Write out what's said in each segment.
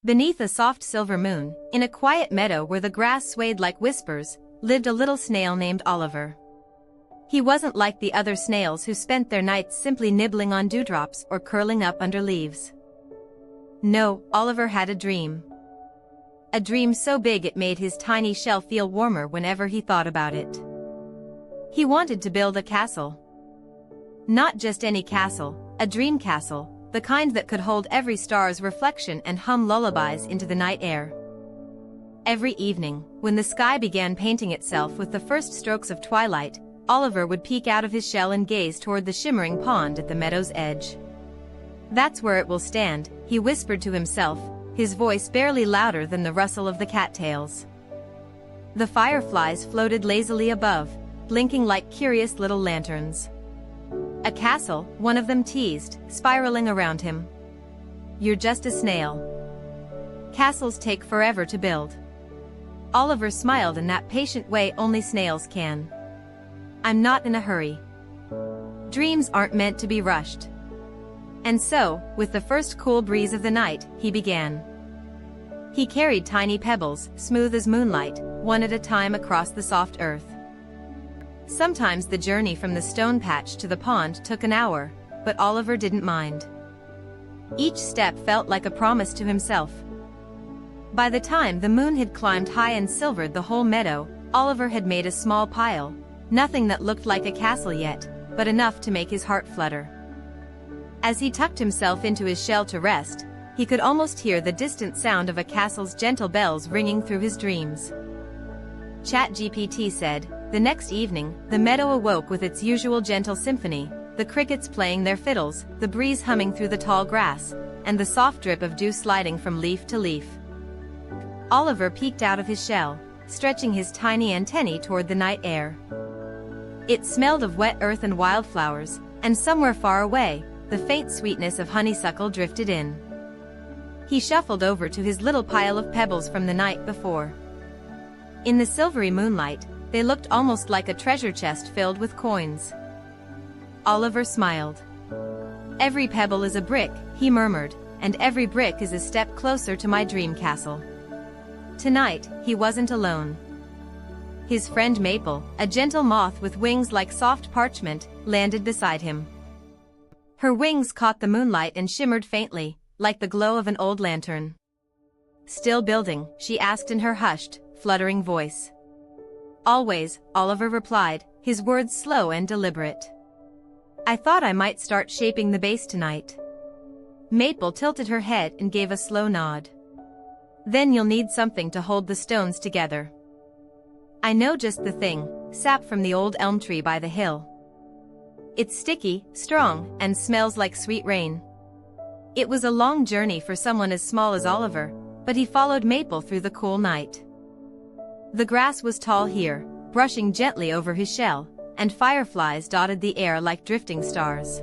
Beneath a soft silver moon, in a quiet meadow where the grass swayed like whispers, lived a little snail named Oliver. He wasn't like the other snails who spent their nights simply nibbling on dewdrops or curling up under leaves. No, Oliver had a dream. A dream so big it made his tiny shell feel warmer whenever he thought about it. He wanted to build a castle. Not just any castle, a dream castle, the kind that could hold every star's reflection and hum lullabies into the night air. Every evening, when the sky began painting itself with the first strokes of twilight, Oliver would peek out of his shell and gaze toward the shimmering pond at the meadow's edge. "That's where it will stand," he whispered to himself, his voice barely louder than the rustle of the cattails. The fireflies floated lazily above, blinking like curious little lanterns. "A castle," one of them teased, spiraling around him. "You're just a snail. Castles take forever to build." Oliver smiled in that patient way only snails can. "I'm not in a hurry. Dreams aren't meant to be rushed." And so, with the first cool breeze of the night, he began. He carried tiny pebbles, smooth as moonlight, one at a time across the soft earth. Sometimes the journey from the stone patch to the pond took an hour, but Oliver didn't mind. Each step felt like a promise to himself. By the time the moon had climbed high and silvered the whole meadow, Oliver had made a small pile, nothing that looked like a castle yet, but enough to make his heart flutter. As he tucked himself into his shell to rest, he could almost hear the distant sound of a castle's gentle bells ringing through his dreams. ChatGPT said, the next evening, the meadow awoke with its usual gentle symphony, the crickets playing their fiddles, the breeze humming through the tall grass, and the soft drip of dew sliding from leaf to leaf. Oliver peeked out of his shell, stretching his tiny antennae toward the night air. It smelled of wet earth and wildflowers, and somewhere far away, the faint sweetness of honeysuckle drifted in. He shuffled over to his little pile of pebbles from the night before. In the silvery moonlight, they looked almost like a treasure chest filled with coins. Oliver smiled. "Every pebble is a brick," he murmured, "and every brick is a step closer to my dream castle." Tonight, he wasn't alone. His friend Maple, a gentle moth with wings like soft parchment, landed beside him. Her wings caught the moonlight and shimmered faintly, like the glow of an old lantern. "Still building?" she asked in her hushed, fluttering voice. "Always," Oliver replied, his words slow and deliberate. "I thought I might start shaping the base tonight." Maple tilted her head and gave a slow nod. "Then you'll need something to hold the stones together." "I know just the thing, sap from the old elm tree by the hill. It's sticky, strong, and smells like sweet rain." It was a long journey for someone as small as Oliver, but he followed Maple through the cool night. The grass was tall here, brushing gently over his shell, and fireflies dotted the air like drifting stars.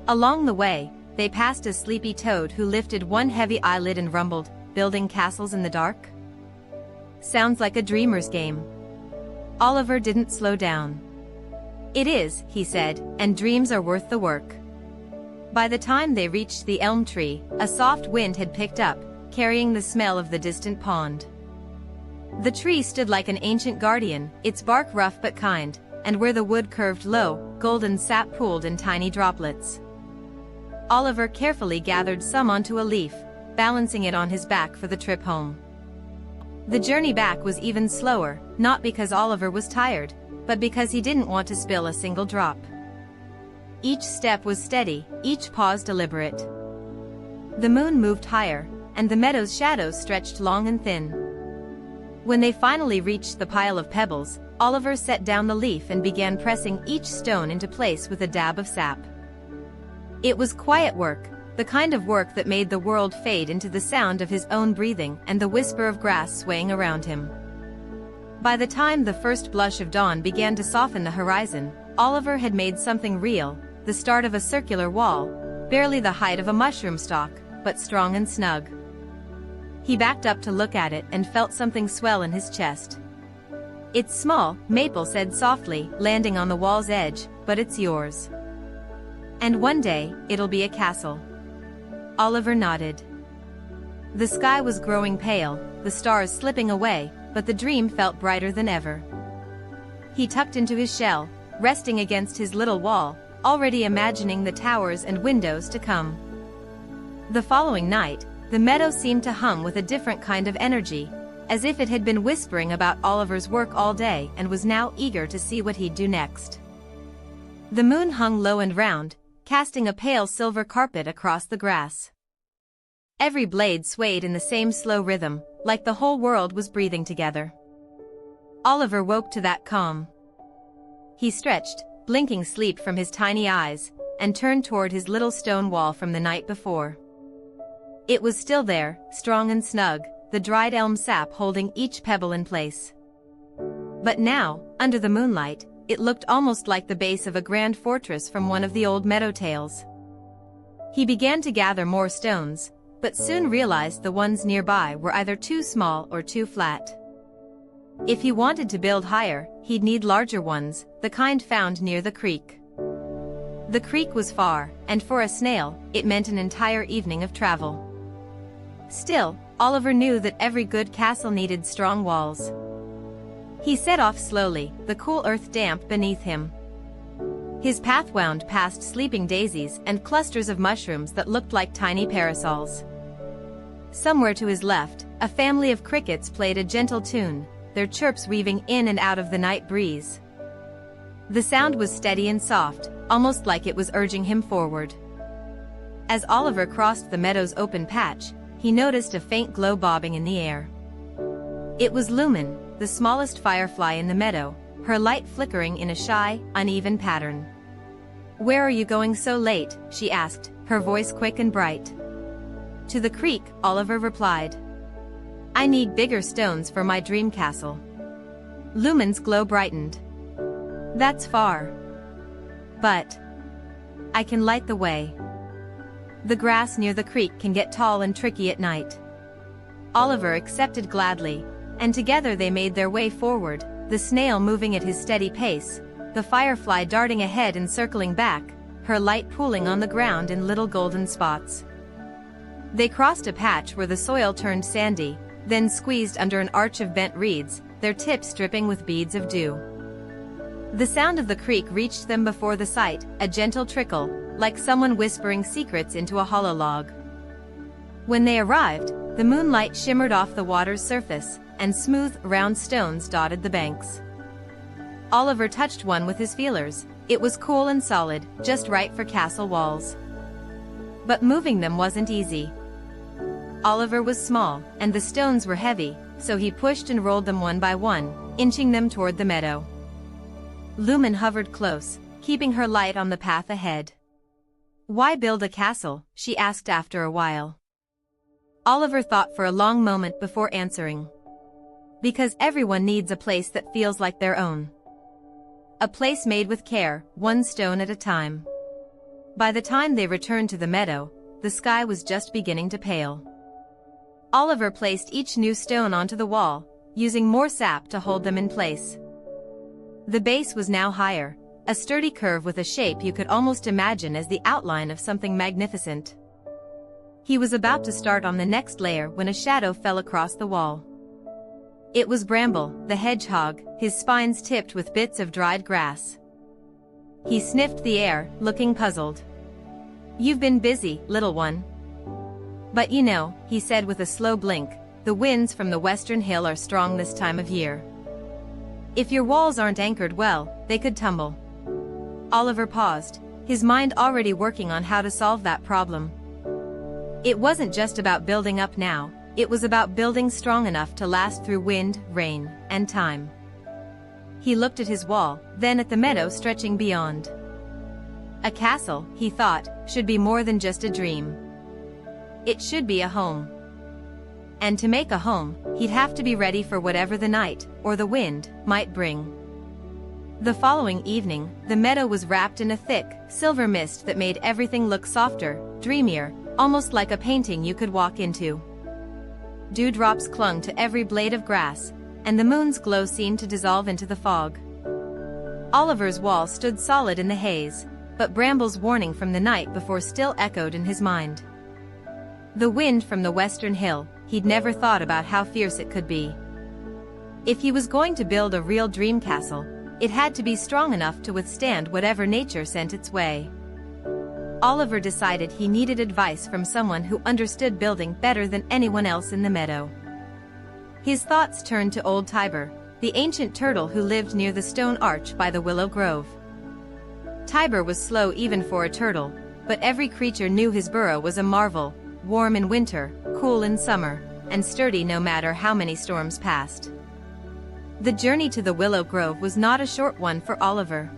Along the way, they passed a sleepy toad who lifted one heavy eyelid and rumbled, "Building castles in the dark? Sounds like a dreamer's game." Oliver didn't slow down. "It is," he said, "and dreams are worth the work." By the time they reached the elm tree, a soft wind had picked up, carrying the smell of the distant pond. The tree stood like an ancient guardian, its bark rough but kind, and where the wood curved low, golden sap pooled in tiny droplets. Oliver carefully gathered some onto a leaf, balancing it on his back for the trip home. The journey back was even slower, not because Oliver was tired, but because he didn't want to spill a single drop. Each step was steady, each pause deliberate. The moon moved higher, and the meadow's shadows stretched long and thin. When they finally reached the pile of pebbles, Oliver set down the leaf and began pressing each stone into place with a dab of sap. It was quiet work, the kind of work that made the world fade into the sound of his own breathing and the whisper of grass swaying around him. By the time the first blush of dawn began to soften the horizon, Oliver had made something real, the start of a circular wall, barely the height of a mushroom stalk, but strong and snug. He backed up to look at it and felt something swell in his chest. "It's small," Maple said softly, landing on the wall's edge, "but it's yours. And one day, it'll be a castle." Oliver nodded. The sky was growing pale, the stars slipping away, but the dream felt brighter than ever. He tucked into his shell, resting against his little wall, already imagining the towers and windows to come. The following night, the meadow seemed to hum with a different kind of energy, as if it had been whispering about Oliver's work all day and was now eager to see what he'd do next. The moon hung low and round, casting a pale silver carpet across the grass. Every blade swayed in the same slow rhythm, like the whole world was breathing together. Oliver woke to that calm. He stretched, blinking sleep from his tiny eyes, and turned toward his little stone wall from the night before. It was still there, strong and snug, the dried elm sap holding each pebble in place. But now, under the moonlight, it looked almost like the base of a grand fortress from one of the old meadow tales. He began to gather more stones, but soon realized the ones nearby were either too small or too flat. If he wanted to build higher, he'd need larger ones, the kind found near the creek. The creek was far, and for a snail, it meant an entire evening of travel. Still, Oliver knew that every good castle needed strong walls. He set off slowly, the cool earth damp beneath him. His path wound past sleeping daisies and clusters of mushrooms that looked like tiny parasols. Somewhere to his left, a family of crickets played a gentle tune, their chirps weaving in and out of the night breeze. The sound was steady and soft, almost like it was urging him forward. As Oliver crossed the meadow's open patch, he noticed a faint glow bobbing in the air. It was Lumen, the smallest firefly in the meadow, her light flickering in a shy, uneven pattern. "Where are you going so late?" she asked, her voice quick and bright. "To the creek," Oliver replied. "I need bigger stones for my dream castle." Lumen's glow brightened. "That's far. But I can light the way. The grass near the creek can get tall and tricky at night." Oliver accepted gladly, and together they made their way forward, the snail moving at his steady pace, the firefly darting ahead and circling back, her light pooling on the ground in little golden spots. They crossed a patch where the soil turned sandy, then squeezed under an arch of bent reeds, their tips dripping with beads of dew. The sound of the creek reached them before the sight, a gentle trickle, like someone whispering secrets into a hollow log. When they arrived, the moonlight shimmered off the water's surface, and smooth, round stones dotted the banks. Oliver touched one with his feelers. It was cool and solid, just right for castle walls. But moving them wasn't easy. Oliver was small, and the stones were heavy, so he pushed and rolled them one by one, inching them toward the meadow. Lumen hovered close, keeping her light on the path ahead. "Why build a castle?" she asked after a while. Oliver thought for a long moment before answering. "Because everyone needs a place that feels like their own. A place made with care, one stone at a time." By the time they returned to the meadow, the sky was just beginning to pale. Oliver placed each new stone onto the wall, using more sap to hold them in place. The base was now higher, a sturdy curve with a shape you could almost imagine as the outline of something magnificent. He was about to start on the next layer when a shadow fell across the wall. It was Bramble, the hedgehog, his spines tipped with bits of dried grass. He sniffed the air, looking puzzled. "You've been busy, little one." "But you know," he said with a slow blink, "the winds from the western hill are strong this time of year. If your walls aren't anchored well, they could tumble." Oliver paused, his mind already working on how to solve that problem. It wasn't just about building up now, it was about building strong enough to last through wind, rain, and time. He looked at his wall, then at the meadow stretching beyond. A castle, he thought, should be more than just a dream. It should be a home. And to make a home, he'd have to be ready for whatever the night, or the wind, might bring. The following evening, the meadow was wrapped in a thick, silver mist that made everything look softer, dreamier, almost like a painting you could walk into. Dewdrops clung to every blade of grass, and the moon's glow seemed to dissolve into the fog. Oliver's wall stood solid in the haze, but Bramble's warning from the night before still echoed in his mind. The wind from the western hill, he'd never thought about how fierce it could be. If he was going to build a real dream castle, it had to be strong enough to withstand whatever nature sent its way. Oliver decided he needed advice from someone who understood building better than anyone else in the meadow. His thoughts turned to old Tiber, the ancient turtle who lived near the stone arch by the willow grove. Tiber was slow even for a turtle, but every creature knew his burrow was a marvel, warm in winter, cool in summer, and sturdy no matter how many storms passed. The journey to the willow grove was not a short one for Oliver.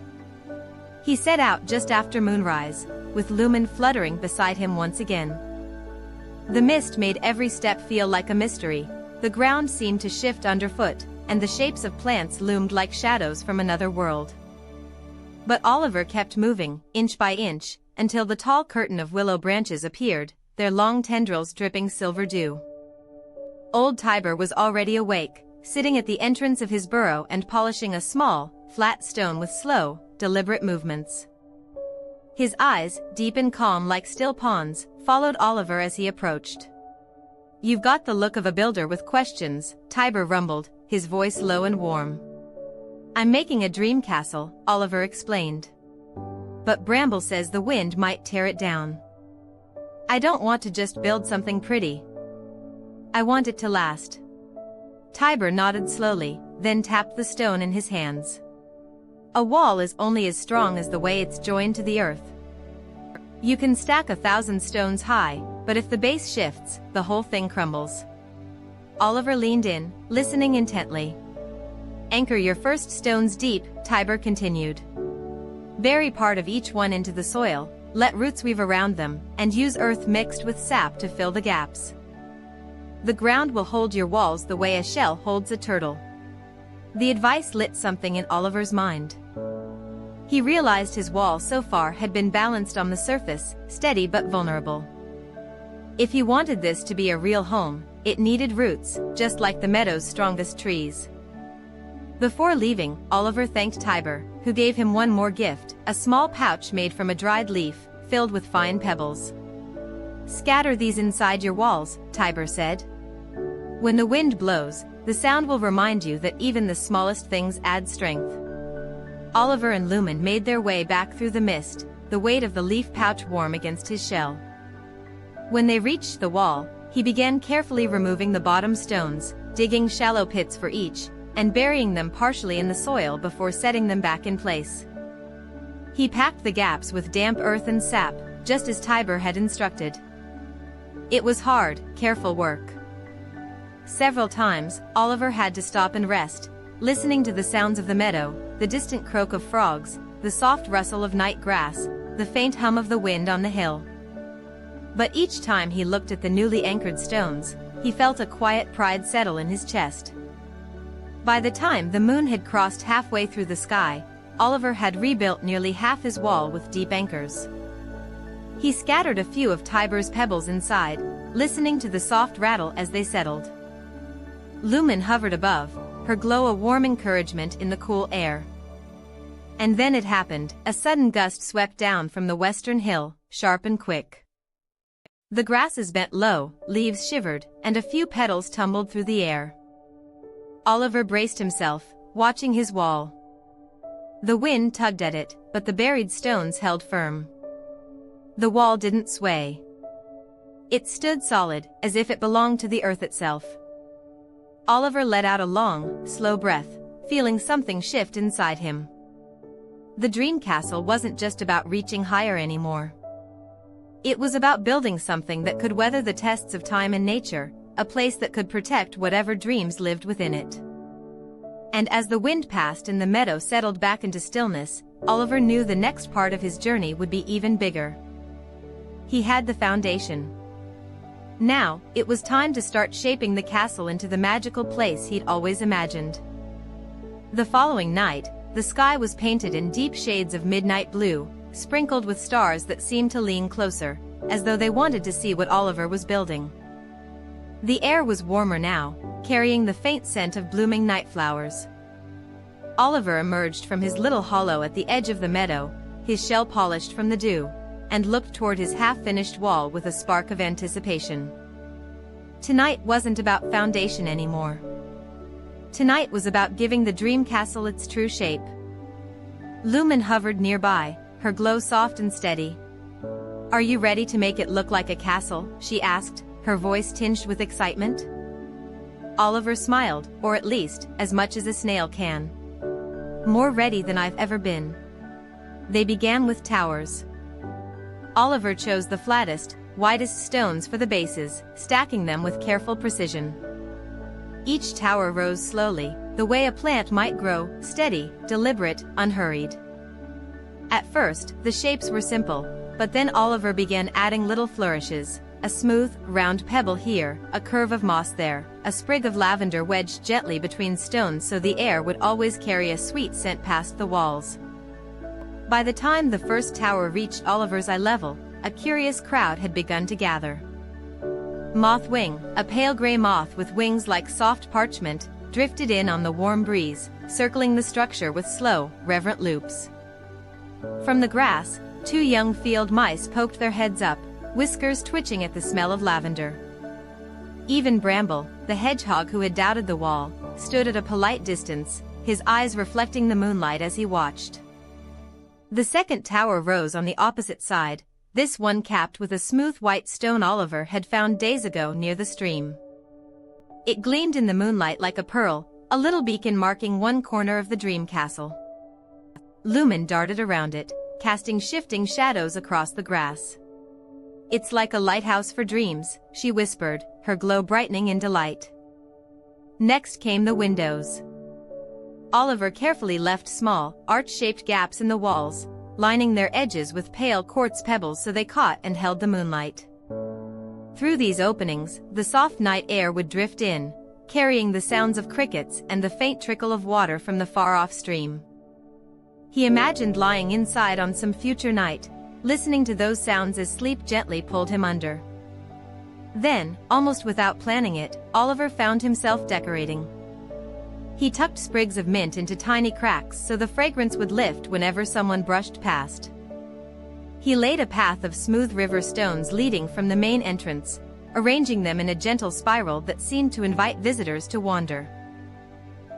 He set out just after moonrise, with Lumen fluttering beside him once again. The mist made every step feel like a mystery, the ground seemed to shift underfoot, and the shapes of plants loomed like shadows from another world. But Oliver kept moving, inch by inch, until the tall curtain of willow branches appeared, their long tendrils dripping silver dew. Old Tiber was already awake, sitting at the entrance of his burrow and polishing a small, flat stone with slow, deliberate movements. His eyes, deep and calm like still ponds, followed Oliver as he approached. "You've got the look of a builder with questions," Tiber rumbled, his voice low and warm. "I'm making a dream castle," Oliver explained. "But Bramble says the wind might tear it down. I don't want to just build something pretty. I want it to last." Tiber nodded slowly, then tapped the stone in his hands. "A wall is only as strong as the way it's joined to the earth. You can stack 1,000 stones high, but if the base shifts, the whole thing crumbles." Oliver leaned in, listening intently. "Anchor your first stones deep," Tiber continued. "Bury part of each one into the soil, let roots weave around them, and use earth mixed with sap to fill the gaps. The ground will hold your walls the way a shell holds a turtle." The advice lit something in Oliver's mind. He realized his wall so far had been balanced on the surface, steady but vulnerable. If he wanted this to be a real home, it needed roots, just like the meadow's strongest trees. Before leaving, Oliver thanked Tiber, who gave him one more gift, a small pouch made from a dried leaf, filled with fine pebbles. "Scatter these inside your walls," Tiber said. "When the wind blows, the sound will remind you that even the smallest things add strength." Oliver and Lumen made their way back through the mist, the weight of the leaf pouch warm against his shell. When they reached the wall, he began carefully removing the bottom stones, digging shallow pits for each, and burying them partially in the soil before setting them back in place. He packed the gaps with damp earth and sap, just as Tiber had instructed. It was hard, careful work. Several times, Oliver had to stop and rest, listening to the sounds of the meadow, the distant croak of frogs, the soft rustle of night grass, the faint hum of the wind on the hill. But each time he looked at the newly anchored stones, he felt a quiet pride settle in his chest. By the time the moon had crossed halfway through the sky, Oliver had rebuilt nearly half his wall with deep anchors. He scattered a few of Tiber's pebbles inside, listening to the soft rattle as they settled. Lumen hovered above, her glow a warm encouragement in the cool air. And then it happened, a sudden gust swept down from the western hill, sharp and quick. The grasses bent low, leaves shivered, and a few petals tumbled through the air. Oliver braced himself, watching his wall. The wind tugged at it, but the buried stones held firm. The wall didn't sway. It stood solid, as if it belonged to the earth itself. Oliver let out a long, slow breath, feeling something shift inside him. The dream castle wasn't just about reaching higher anymore. It was about building something that could weather the tests of time and nature, a place that could protect whatever dreams lived within it. And as the wind passed and the meadow settled back into stillness, Oliver knew the next part of his journey would be even bigger. He had the foundation. Now, it was time to start shaping the castle into the magical place he'd always imagined. The following night, the sky was painted in deep shades of midnight blue, sprinkled with stars that seemed to lean closer, as though they wanted to see what Oliver was building. The air was warmer now, carrying the faint scent of blooming night flowers. Oliver emerged from his little hollow at the edge of the meadow, his shell polished from the dew, and looked toward his half-finished wall with a spark of anticipation. Tonight wasn't about foundation anymore. Tonight was about giving the dream castle its true shape. Lumen hovered nearby, her glow soft and steady. "Are you ready to make it look like a castle?" she asked, her voice tinged with excitement. Oliver smiled, or at least, as much as a snail can. "More ready than I've ever been." They began with towers. Oliver chose the flattest, widest stones for the bases, stacking them with careful precision. Each tower rose slowly, the way a plant might grow, steady, deliberate, unhurried. At first, the shapes were simple, but then Oliver began adding little flourishes. A smooth, round pebble here, a curve of moss there, a sprig of lavender wedged gently between stones so the air would always carry a sweet scent past the walls. By the time the first tower reached Oliver's eye level, a curious crowd had begun to gather. Mothwing, a pale gray moth with wings like soft parchment, drifted in on the warm breeze, circling the structure with slow, reverent loops. From the grass, 2 young field mice poked their heads up, whiskers twitching at the smell of lavender. Even Bramble, the hedgehog who had doubted the wall, stood at a polite distance, his eyes reflecting the moonlight as he watched. The second tower rose on the opposite side, this one capped with a smooth white stone Oliver had found days ago near the stream. It gleamed in the moonlight like a pearl, a little beacon marking one corner of the dream castle. Lumen darted around it, casting shifting shadows across the grass. "It's like a lighthouse for dreams," she whispered, her glow brightening in delight. Next came the windows. Oliver carefully left small, arch-shaped gaps in the walls, lining their edges with pale quartz pebbles so they caught and held the moonlight. Through these openings, the soft night air would drift in, carrying the sounds of crickets and the faint trickle of water from the far-off stream. He imagined lying inside on some future night, listening to those sounds as sleep gently pulled him under. Then, almost without planning it, Oliver found himself decorating. He tucked sprigs of mint into tiny cracks so the fragrance would lift whenever someone brushed past. He laid a path of smooth river stones leading from the main entrance, arranging them in a gentle spiral that seemed to invite visitors to wander.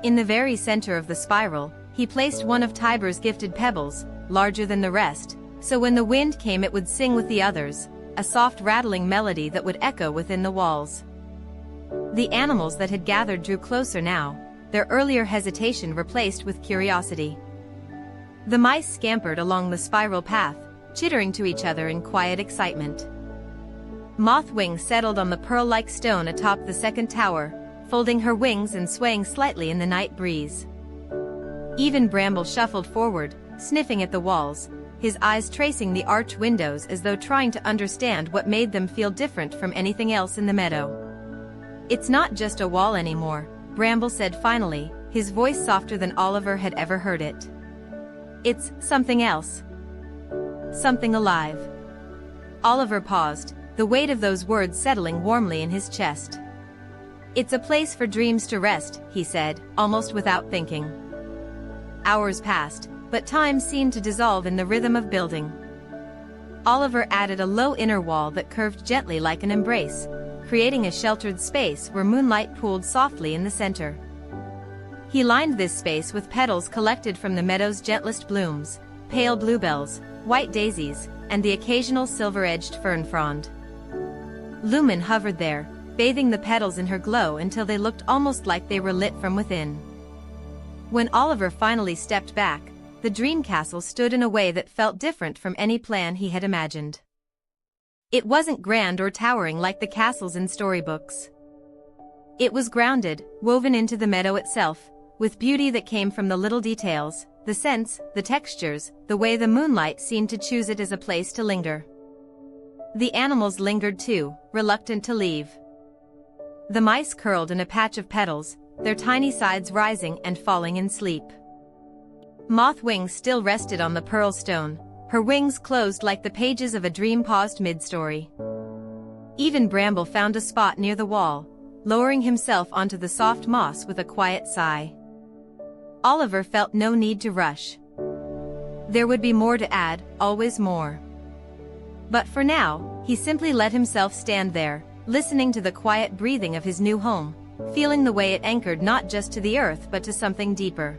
In the very center of the spiral, he placed one of Tiber's gifted pebbles, larger than the rest, so when the wind came it would sing with the others, a soft rattling melody that would echo within the walls. The animals that had gathered drew closer now, their earlier hesitation replaced with curiosity. The mice scampered along the spiral path, chittering to each other in quiet excitement. Mothwing settled on the pearl-like stone atop the second tower, folding her wings and swaying slightly in the night breeze. Even Bramble shuffled forward, sniffing at the walls, his eyes tracing the arch windows as though trying to understand what made them feel different from anything else in the meadow. "It's not just a wall anymore," Bramble said finally, his voice softer than Oliver had ever heard it. "It's something else. Something alive." Oliver paused, the weight of those words settling warmly in his chest. "It's a place for dreams to rest," he said, almost without thinking. Hours passed, but time seemed to dissolve in the rhythm of building. Oliver added a low inner wall that curved gently like an embrace, creating a sheltered space where moonlight pooled softly in the center. He lined this space with petals collected from the meadow's gentlest blooms, pale bluebells, white daisies, and the occasional silver-edged fern frond. Lumen hovered there, bathing the petals in her glow until they looked almost like they were lit from within. When Oliver finally stepped back, the dream castle stood in a way that felt different from any plan he had imagined. It wasn't grand or towering like the castles in storybooks. It was grounded, woven into the meadow itself, with beauty that came from the little details, the scents, the textures, the way the moonlight seemed to choose it as a place to linger. The animals lingered too, reluctant to leave. The mice curled in a patch of petals, their tiny sides rising and falling in sleep. Mothwing still rested on the pearl stone, her wings closed like the pages of a dream paused mid-story. Even Bramble found a spot near the wall, lowering himself onto the soft moss with a quiet sigh. Oliver felt no need to rush. There would be more to add, always more. But for now, he simply let himself stand there, listening to the quiet breathing of his new home, feeling the way it anchored not just to the earth but to something deeper.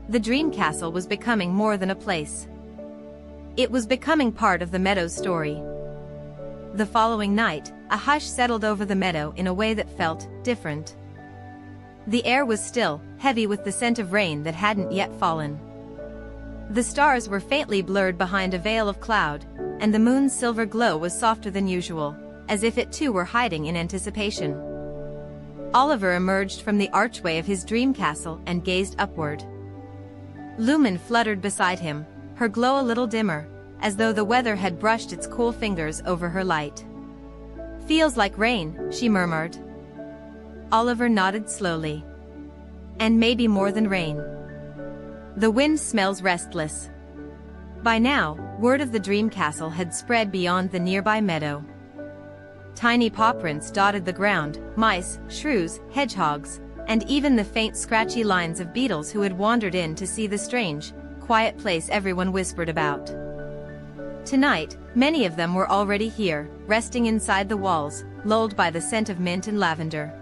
The dream castle was becoming more than a place. It was becoming part of the meadow's story. The following night, a hush settled over the meadow in a way that felt different. The air was still, heavy with the scent of rain that hadn't yet fallen. The stars were faintly blurred behind a veil of cloud, and the moon's silver glow was softer than usual, as if it too were hiding in anticipation. Oliver emerged from the archway of his dream castle and gazed upward. Lumen fluttered beside him, her glow a little dimmer, as though the weather had brushed its cool fingers over her light. "Feels like rain," she murmured. Oliver nodded slowly. "And maybe more than rain. The wind smells restless." By now, word of the dream castle had spread beyond the nearby meadow. Tiny paw prints dotted the ground, mice, shrews, hedgehogs, and even the faint scratchy lines of beetles who had wandered in to see the strange, quiet place everyone whispered about. Tonight, many of them were already here, resting inside the walls, lulled by the scent of mint and lavender.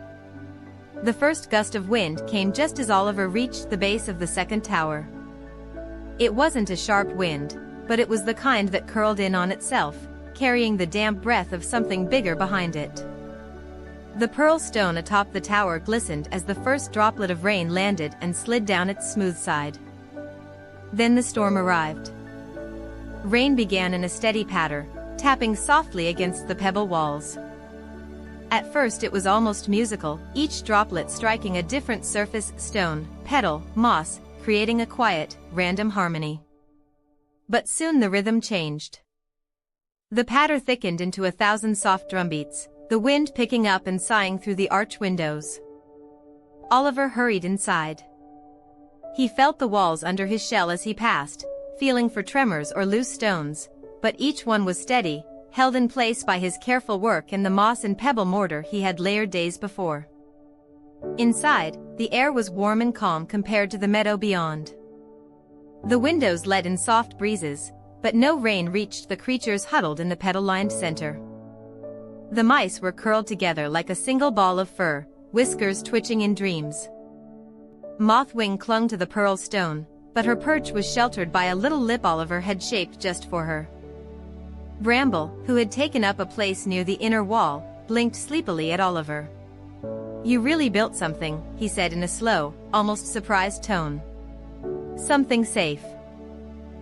The first gust of wind came just as Oliver reached the base of the second tower. It wasn't a sharp wind, but it was the kind that curled in on itself, carrying the damp breath of something bigger behind it. The pearl stone atop the tower glistened as the first droplet of rain landed and slid down its smooth side. Then the storm arrived. Rain began in a steady patter, tapping softly against the pebble walls. At first it was almost musical, each droplet striking a different surface, stone, petal, moss, creating a quiet, random harmony. But soon the rhythm changed. The patter thickened into 1,000 soft drumbeats, the wind picking up and sighing through the arch windows. Oliver hurried inside. He felt the walls under his shell as he passed, feeling for tremors or loose stones, but each one was steady, held in place by his careful work and the moss and pebble mortar he had layered days before. Inside, the air was warm and calm compared to the meadow beyond. The windows let in soft breezes, but no rain reached the creatures huddled in the petal-lined center. The mice were curled together like a single ball of fur, whiskers twitching in dreams. Mothwing clung to the pearl stone, but her perch was sheltered by a little lip Oliver had shaped just for her. Bramble, who had taken up a place near the inner wall, blinked sleepily at Oliver. "You really built something," he said in a slow, almost surprised tone. "Something safe."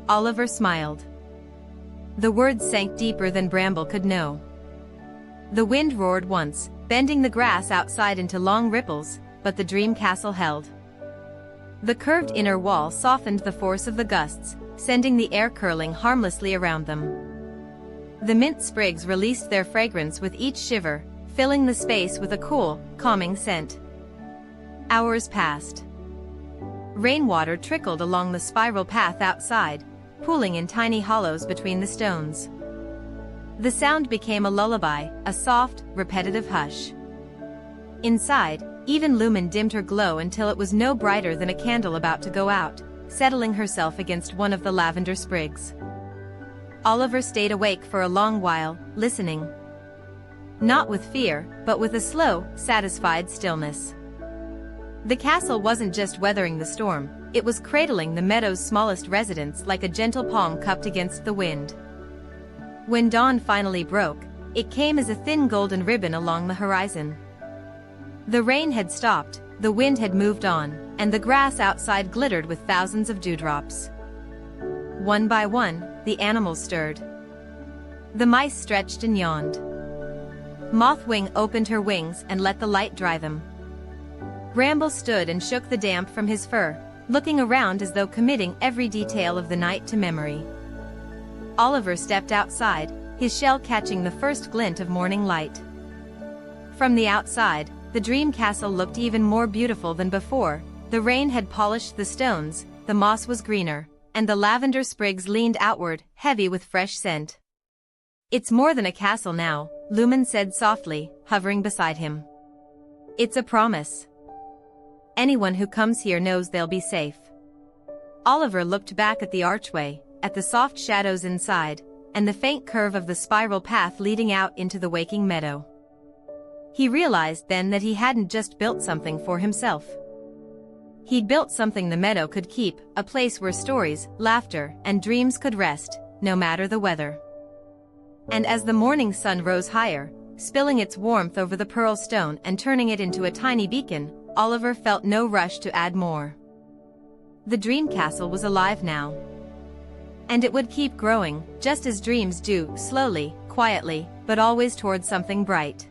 Oliver smiled. The words sank deeper than Bramble could know. The wind roared once, bending the grass outside into long ripples, but the dream castle held. The curved inner wall softened the force of the gusts, sending the air curling harmlessly around them. The mint sprigs released their fragrance with each shiver, filling the space with a cool, calming scent. Hours passed. Rainwater trickled along the spiral path outside, pooling in tiny hollows between the stones. The sound became a lullaby, a soft, repetitive hush. Inside, even Lumen dimmed her glow until it was no brighter than a candle about to go out, settling herself against one of the lavender sprigs. Oliver stayed awake for a long while, listening. Not with fear, but with a slow, satisfied stillness. The castle wasn't just weathering the storm, it was cradling the meadow's smallest residents like a gentle palm cupped against the wind. When dawn finally broke, it came as a thin golden ribbon along the horizon. The rain had stopped, the wind had moved on, and the grass outside glittered with thousands of dewdrops. One by one, the animals stirred. The mice stretched and yawned. Mothwing opened her wings and let the light dry them. Bramble stood and shook the damp from his fur, looking around as though committing every detail of the night to memory. Oliver stepped outside, his shell catching the first glint of morning light. From the outside, the dream castle looked even more beautiful than before. The rain had polished the stones, the moss was greener, and the lavender sprigs leaned outward, heavy with fresh scent. "It's more than a castle now," Lumen said softly, hovering beside him. "It's a promise. Anyone who comes here knows they'll be safe." Oliver looked back at the archway, at the soft shadows inside, and the faint curve of the spiral path leading out into the waking meadow. He realized then that he hadn't just built something for himself. He'd built something the meadow could keep, a place where stories, laughter, and dreams could rest, no matter the weather. And as the morning sun rose higher, spilling its warmth over the pearl stone and turning it into a tiny beacon, Oliver felt no rush to add more. The dream castle was alive now. And it would keep growing, just as dreams do, slowly, quietly, but always towards something bright.